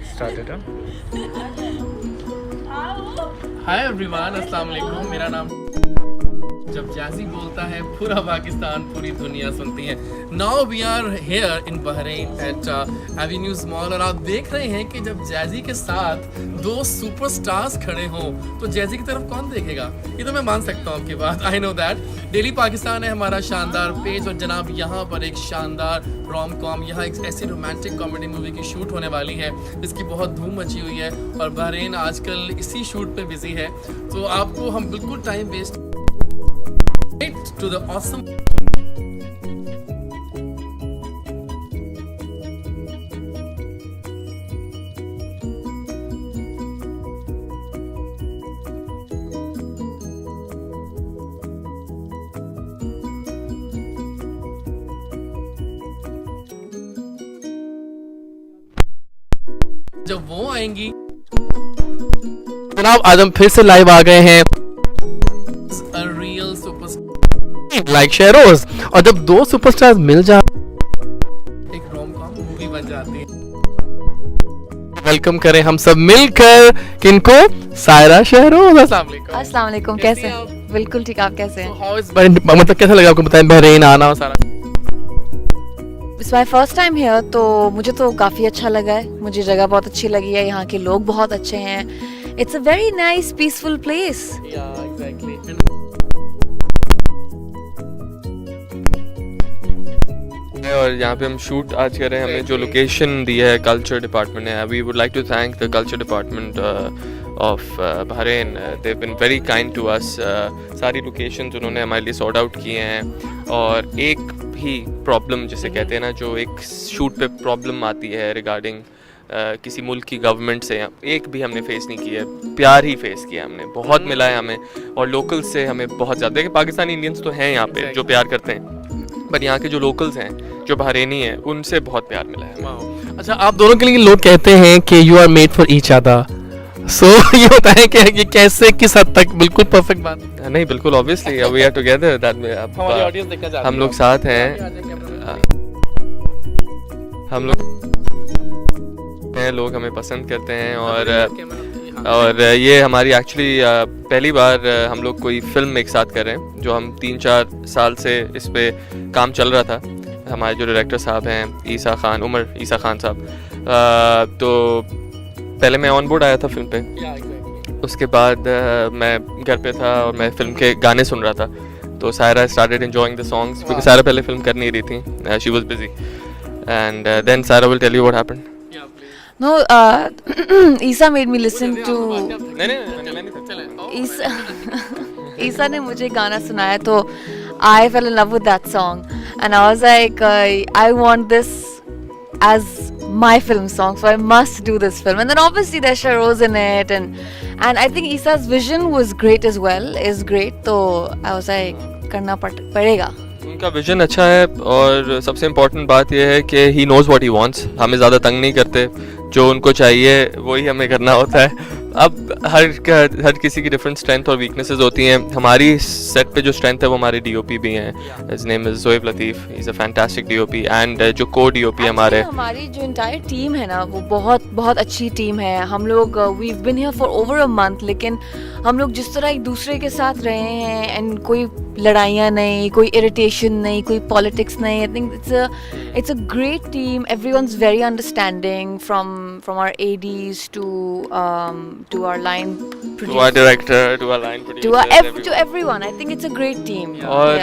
started, huh? Hi everyone, अस्सलाम वालेकुम। मेरा नाम, जब जैज़ी बोलता है पूरा पाकिस्तान पूरी दुनिया सुनती है। Now we are here in Bahrain at Avenues Mall, और आप देख रहे हैं कि जब जैज़ी के साथ दो सुपरस्टार्स खड़े हों तो जैज़ी की तरफ कौन देखेगा। ये तो मैं मान सकता हूँ आपकी बात, I know that. Daily Pakistan है हमारा शानदार पेज, और जनाब यहाँ पर एक शानदार रोम कॉम, यहाँ एक ऐसी रोमांटिक कॉमेडी मूवी की शूट होने वाली है जिसकी बहुत धूम मची हुई है, और बहरीन आजकल इसी शूट पे बिजी है। तो आपको हम बिल्कुल time waste to the awesome जब वो आएंगी। जनाब आज हम फिर से लाइव आ गए हैं, रियल सुपरस्टार लाइक शेरोज, और जब दो सुपरस्टार्स मिल जाए एक रोम कॉम मूवी बन जाती है। वेलकम करें हम सब मिलकर किनको, सायरा शेरोज। अस्सलाम वालेकुम, कैसे हैं? बिल्कुल ठीक, आप कैसे हैं? मतलब कैसा लगा आपको, बताएं बहरीन आना सारा। It's my first time here, तो मुझे तो काफ़ी अच्छा लगा है। मुझे जगह बहुत अच्छी लगी है, यहाँ के लोग बहुत अच्छे हैं। It's a very nice peaceful place. और यहाँ पे हम शूट आज कर रहे हैं। हमें जो लोकेशन दी है कल्चर डिपार्टमेंट ने, we would like to thank the culture department of Bahrain. They been very kind to us. सारी लोकेशंस उन्होंने हमारे लिए सॉर्ट आउट किए हैं, और एक भी प्रॉब्लम जिसे कहते हैं ना, जो एक शूट पे प्रॉब्लम आती है रिगार्डिंग किसी मुल्क की गवर्नमेंट से, एक भी हमने फेस नहीं किया है। प्यार ही फेस किया हमने, बहुत मिला है हमें, और लोकल से हमें बहुत ज़्यादा। देखिए पाकिस्तानी इंडियंस तो हैं यहाँ पे जो प्यार करते हैं, पर यहाँ के जो लोकल्स हैं, जो बहरीनी हैं, उनसे बहुत प्यार मिला है। अच्छा, आप दोनों के लिए लोग कहते हैं कि you are made for each other, so ये होता है कि ये कैसे, किस हद तक? बिल्कुल परफेक्ट बात नहीं, बिल्कुल obviously we are together, that हम लोग साथ हैं, हम लोग हमें पसंद करते हैं, और ये हमारी एक्चुअली पहली बार हम लोग कोई फिल्म एक साथ कर रहे हैं, जो हम 3-4 साल से इस पे काम चल रहा था। हमारे जो डायरेक्टर साहब हैं उमर ईसा खान साहब, तो पहले मैं ऑन बोर्ड आया था फिल्म पे, उसके बाद मैं घर पे था और मैं फिल्म के गाने सुन रहा था, तो Saira started enjoying the songs, क्योंकि सायरा पहले फिल्म कर नहीं रही थी, she was busy, and then Saira will tell you what happened. No, Isa made me listen to. Isa ने मुझे गाना सुनाया, तो I fell in love with that song, and I was like, I want this as my film song, so I must do this film. And then obviously there's Sharoz in it, and I think Isa's vision was great as well, is great. So I was like, करना पड़ेगा। उनका vision अच्छा है, और सबसे important बात यह है कि he knows what he wants. हमें ज़्यादा तंग नहीं करते, जो उनको चाहिए वही हमें करना होता है। अब हर किसी की डिफरेंट स्ट्रेंथ और वीकनेसेस होती हैं। हमारी सेट पे जो स्ट्रेंथ है वो हमारे डीओपी भी हैं, his name is Zoeb Latif, he is a fantastic DOP, and जो को डीओपी हमारी जो एंटायर टीम है ना, वो बहुत बहुत अच्छी टीम है। हम लोग we have been here for over a month, लेकिन हम लोग जिस तरह एक दूसरे के साथ रहे हैं, एंड कोई लड़ाइयाँ नहीं, कोई इरिटेशन नहीं, कोई पॉलिटिक्स नहीं। I think it's a great team. Everyone's very understanding, from our ADs to our line producer, to our director, to our line producer, to everyone. I think it's a great team. और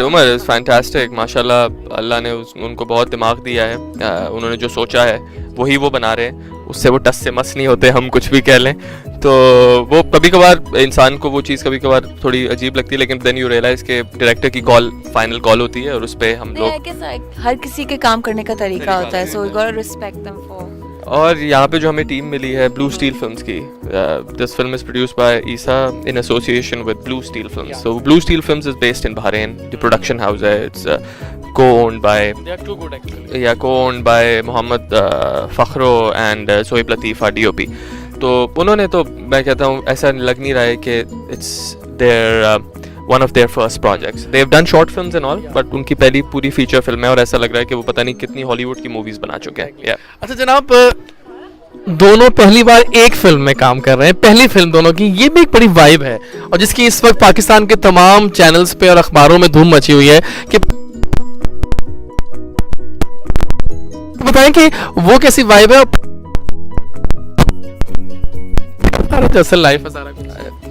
Umar is fantastic, माशाल्लाह। अल्लाह ने उनको बहुत दिमाग दिया है, उन्होंने जो सोचा है वही वो बना रहे हैं, उससे वो टस से मस नहीं होते, हम कुछ भी कह लें तो। वो कभी कभार इंसान को वो चीज़ कभी कभार थोड़ी अजीब लगती है, लेकिन देन यू रियलाइज के डायरेक्टर की कॉल फाइनल कॉल होती है, और उस पर हम लोग, हर किसी के काम करने का तरीका होता है, so we got to respect them for. और यहाँ पे जो हमें टीम मिली है ब्लू स्टील फिल्म्स की, this film is produced by Isa in association with Blue Steel Films. So Blue Steel Films is based in Bahrain, the production house है, it's co-owned by Mohammed Fakhro and Zoeb Lateef, our DOP. तो उन्होंने, तो मैं कहता हूँ ऐसा लग नहीं रहा है कि it's their one of their first projects. They've done short films and all, but उनकी पहली पूरी feature film है और ऐसा लग रहा है कि वो पता नहीं कितनी हॉलीवुड की मूवीज बना चुके हैं. Yeah. अच्छा जनाब, दोनों पहली बार एक फिल्म में काम कर रहे हैं, पहली फिल्म दोनों की, ये भी एक बड़ी वाइब है और जिसकी इस वक्त पाकिस्तान के तमाम चैनल्स पे और अखबारों में धूम मची हुई है कि बताएं कि वो कैसी वाइब है. जैसे लाइफ है सारा कुछ.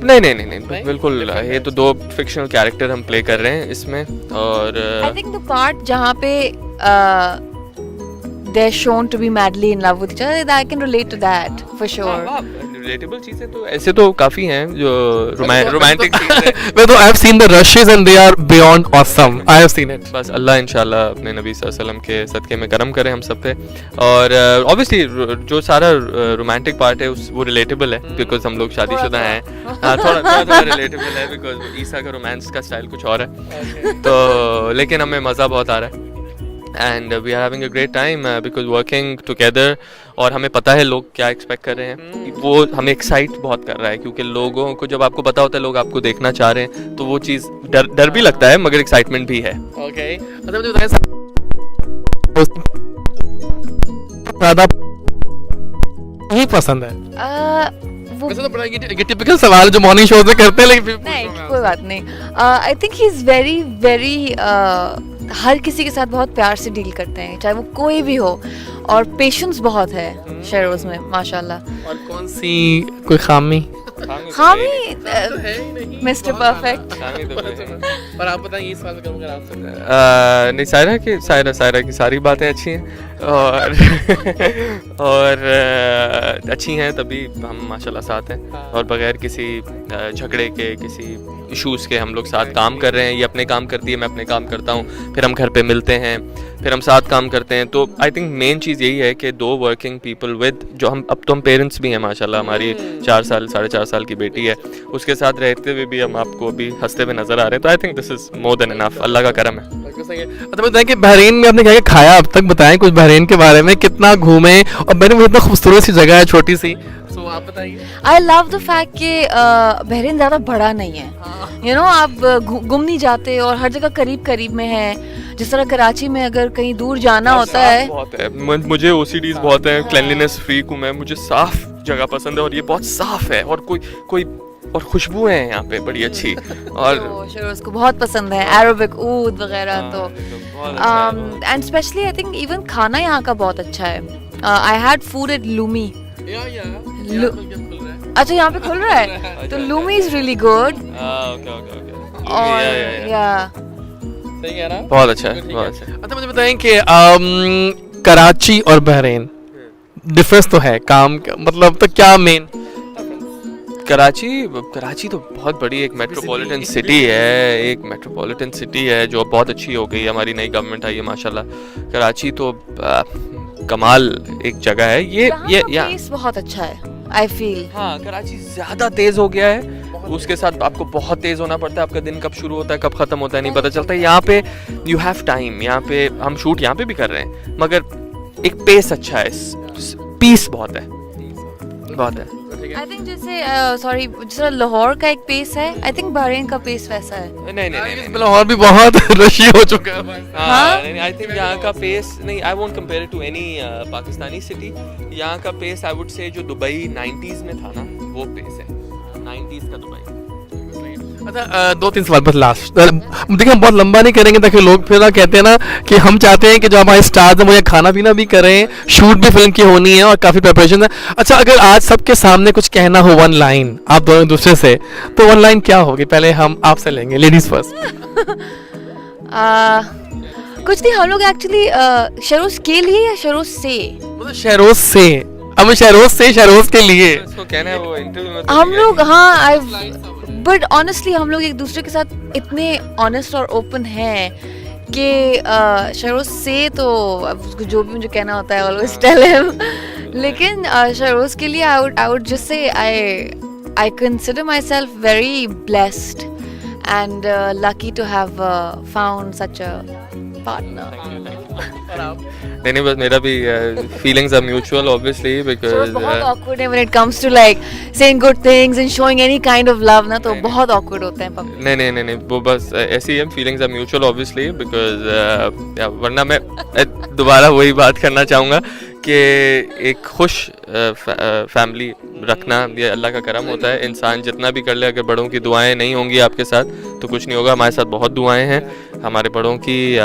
नहीं बिल्कुल. ये तो दो फिक्शनल कैरेक्टर हम प्ले कर रहे हैं इसमें और I think the part जहाँ पे they're shown to be madly in love with each other, I can relate to that for sure. Relatable चीजें तो ऐसे तो काफी हैं जो रोमांटिक चीजें. मैं तो I have seen the rushes and they are beyond awesome. I have seen it. बस अल्लाह इंशाल्लाह अपने नबी सल्लल्लाहु अलैहि वसल्लम के सदक़े में करम करे हम सब पे. और ऑब्वियसली जो सारा रोमांटिक पार्ट है वो रिलेटेबल है बिकॉज हम लोग शादीशुदा हैं. थोड़ा रिलेटेबल है बिकॉज ईसा का रोमांस का स्टाइल कुछ और है. तो लेकिन हमें मज़ा बहुत आ रहा है and we are having a great time because working together. और हमें पता है लोग क्या एक्सपेक्ट कर रहे हैं. वो हमें एक्साइट बहुत कर रहा है क्योंकि लोगों को जब आपको पता होता है लोग आपको देखना चाह रहे हैं तो वो चीज़ डर भी लगता है मगर एक्साइटमेंट भी है. ओके. अच्छा मुझे बताएं ज़्यादा नहीं पसंद है. वैसे तो बड़ा ये टिपिकल सवाल है जो मॉर्निंग शो में करते हैं लेकिन नहीं कोई बात नहीं. I think he is very very हर किसी के साथ बहुत प्यार से डील करते हैं चाहे वो कोई भी हो और पेशेंस बहुत है शेरोज में माशाल्लाह. और कौन सी कोई खामी मिस्टर परफेक्ट. पर आप बताएं ये सवाल करूंगा आपसे. नहीं सायरा की सारी बातें अच्छी हैं और अच्छी हैं तभी हम माशाल्लाह साथ हैं. और बगैर किसी झगड़े के किसी इश्यूज़ के हम लोग साथ काम कर रहे हैं. ये अपने काम करती है मैं अपने काम करता हूँ फिर हम घर पे मिलते हैं फिर हम साथ काम करते हैं. तो आई थिंक मेन चीज़ यही है कि दो वर्किंग पीपल विद जो हम अब तो हम पेरेंट्स भी हैं माशाल्लाह. हमारी 4 साल की बेटी है उसके साथ रहते हुए भी हम आपको अभी हंसते हुए नज़र आ रहे हैं. तो I think this is more than enough. अल्लाह का करम है. अच्छा बताएं कि बहरीन में आपने क्या क्या खाया अब तक. बताएं कुछ बहरीन के बारे में, कितना घूमे और बहरीन में इतना खूबसूरत सी जगह है छोटी सी. तो आप बताइए. आई लव द फैक्ट कि बहरीन ज़्यादा बड़ा नहीं है. यू नो आप गुम नहीं जाते और हर जगह करीब करीब में है. जिस तरह कराची में अगर कहीं दूर जाना होता है बहुत है. मुझे OCDs बहुत है. क्लेanलीनेस फ्रीक हूँ मैं. मुझे साफ जगह पसंद है और ये बहुत साफ है और कोई और खुशबू है यहाँ पे बड़ी अच्छी. और तो उसको बहुत पसंद है अरबिक ऊद वगैरह. तो and specially I think even खाना यहाँ का बहुत अच्छा है. I had food at Lumi. अच्छा यहाँ पे खुल रहा है तो लूमी इज रियली गुड. और या सही कह रहा. बहुत अच्छा है बहुत अच्छा. अच्छा मुझे बताएं कि कराची और बहरीन डिफरेंस तो है काम का मतलब तो क्या मेन. कराची तो बहुत बड़ी एक मेट्रोपॉलिटन सिटी है. जो बहुत अच्छी हो गई. हमारी नई गवर्नमेंट आई है माशाल्लाह. कराची तो कमाल एक जगह है. ये पेस बहुत अच्छा है आई फील. हाँ कराची ज़्यादा तेज़ हो गया है. उसके साथ आपको बहुत तेज़ होना पड़ता है. आपका दिन कब शुरू होता है कब ख़त्म होता है नहीं पता चलता है. यहाँ पे यू हैव टाइम. यहाँ पे हम शूट यहाँ पे भी कर रहे हैं मगर एक पेस अच्छा है. पीस बहुत है. आई थिंक जैसे सॉरी जैसे लाहौर का एक पेस है आई थिंक बहरीन का पेस वैसा है. नहीं लाहौर भी बहुत रशी हो चुका है. आई थिंक यहाँ का पेस नहीं. I won't compare it to any Pakistani city. यहाँ का पेस आई वुड से जो दुबई 90s में था ना वो पेस है. 90s का दुबई. अच्छा 2-3 सवाल बस लास्ट. देखिए हम बहुत लंबा नहीं करेंगे ताकि लोग फिर ना कहते हैं ना कि हम चाहते हैं कि जो हमारे स्टार्स हैं मुझे खाना पीना भी करें. शूट भी फिल्म की होनी है और काफ़ी प्रिपरेशन है. अच्छा अगर आज सबके सामने कुछ कहना हो वन लाइन आप दोनों दूसरे से तो वन लाइन क्या होगी. पहले हम आपसे लेंगे लेडीज फर्स्ट. कुछ नहीं. हम लोग एक्चुअली शरोज के लिए या शरोज से मतलब शरोज से हम शरोज के लिए इसको कहना है वो इंटरव्यू में हम लोग. हाँ बट ऑनेस्टली हम लोग एक दूसरे के साथ इतने ऑनेस्ट और ओपन हैं कि शरोज से तो उसको जो भी मुझे कहना होता है ऑलवेज टेल हिम. लेकिन शरोज के लिए I would just say I consider my self very blessed and lucky to have found such a partner. नहीं बस मेरा भी feelings are mutual obviously So because बहुत awkward है when it comes to like saying good things and showing any kind of love ना, तो बहुत awkward होते हैं public. नहीं वो बस ऐसी है, feelings are mutual obviously because वरना मैं दोबारा वही बात करना चाहूँगा कि एक खुश फैमिली रखना ये अल्लाह का करम होता है। इंसान जितना भी कर ले, अगर बड़ों की दुआएं नहीं होंगी आपके साथ तो कुछ नहीं होगा। हमारे साथ बहुत दुआएं हैं हमारे बड़ों की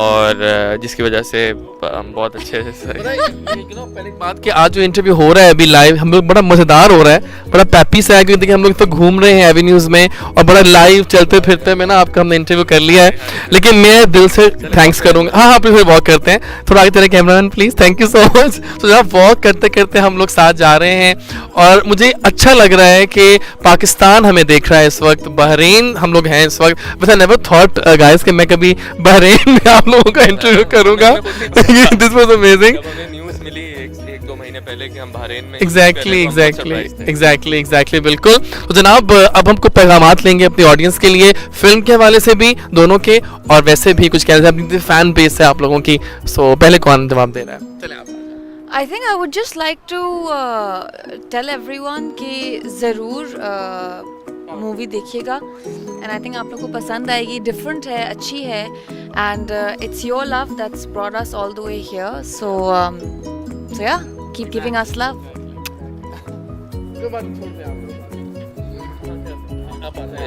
और जिसकी वजह से हम बहुत अच्छे से पहले बात कि आज जो इंटरव्यू हो रहा है अभी लाइव हम लोग बड़ा मजेदार हो रहा है, बड़ा पैपी सा है, क्योंकि देखिए हम लोग तो घूम रहे हैं एवेन्यूज में और बड़ा लाइव चलते फिरते में ना आपका हमने इंटरव्यू कर लिया है। लेकिन मैं दिल से थैंक्स करूंगा। हाँ प्लीज वॉक करते हैं, थोड़ा आगे चले cameraman please, thank you so much. तो जब वॉक करते करते हम लोग साथ जा रहे हैं और मुझे अच्छा लग रहा है कि पाकिस्तान हमें देख रहा है इस वक्त, बहरीन हम लोग हैं इस वक्त। बस आई नेवर थॉट गाइस कि मैं कभी बहरीन में आप लोगों का इंटरव्यू करूंगा। This was amazing. न्यूज़ मिली एक दो महीने पहले कि हम बहरीन में एग्जैक्टली बिल्कुल। तो जनाब अब हमको पैगामात लेंगे अपनी ऑडियंस के लिए, फिल्म के हवाले से भी दोनों के, और वैसे भी कुछ कहना अपनी फैन बेस है आप लोगों की। सो पहले कौन जवाब दे रहा है? चले आप। I think I would just like to tell everyone कि ज़रूर मूवी देखिएगा and I think आप लोग को पसंद आएगी, डिफरेंट है, अच्छी है and it's your love that's brought us all the way here, so yeah, keep giving us love.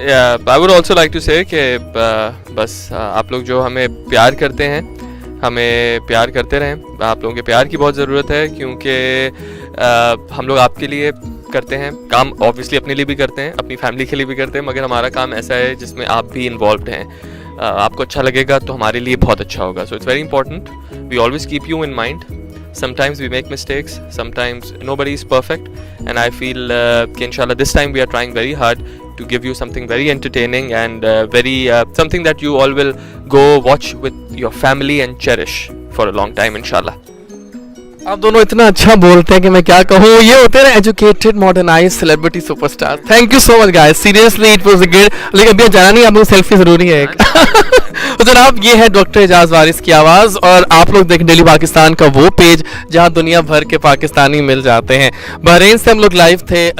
Yeah, I would also like to say कि बस आप लोग जो हमें प्यार करते हैं हमें प्यार करते रहें। आप लोगों के प्यार की बहुत ज़रूरत है क्योंकि हम लोग आपके लिए करते हैं काम, ऑब्वियसली अपने लिए भी करते हैं, अपनी फैमिली के लिए भी करते हैं, मगर हमारा काम ऐसा है जिसमें आप भी इन्वॉल्व हैं। आपको अच्छा लगेगा तो हमारे लिए बहुत अच्छा होगा। So it's very important, we always keep you in mind. Sometimes we make mistakes, sometimes nobody is perfect, and I feel inshallah this time we are trying very hard to give you something very entertaining and very something that you all will go watch with your family and cherish for a long time inshallah. आप दोनों इतना अच्छा बोलते हैं कि मैं क्या कहूँ। ये होते हैं educated modernise celebrity superstar. Thank you so much guys, seriously it was a good. लेकिन अभी जाना नहीं, आप लोग सेल्फी जरूरी है एक। तो जनाब ये है डॉक्टर एजाज वारिस की आवाज़ और आप लोग देखें डेली पाकिस्तान का वो पेज जहाँ दुनिया भर के पाकिस्तानी मिल जाते हैं। बहरीन से हम लोग लाइव थे।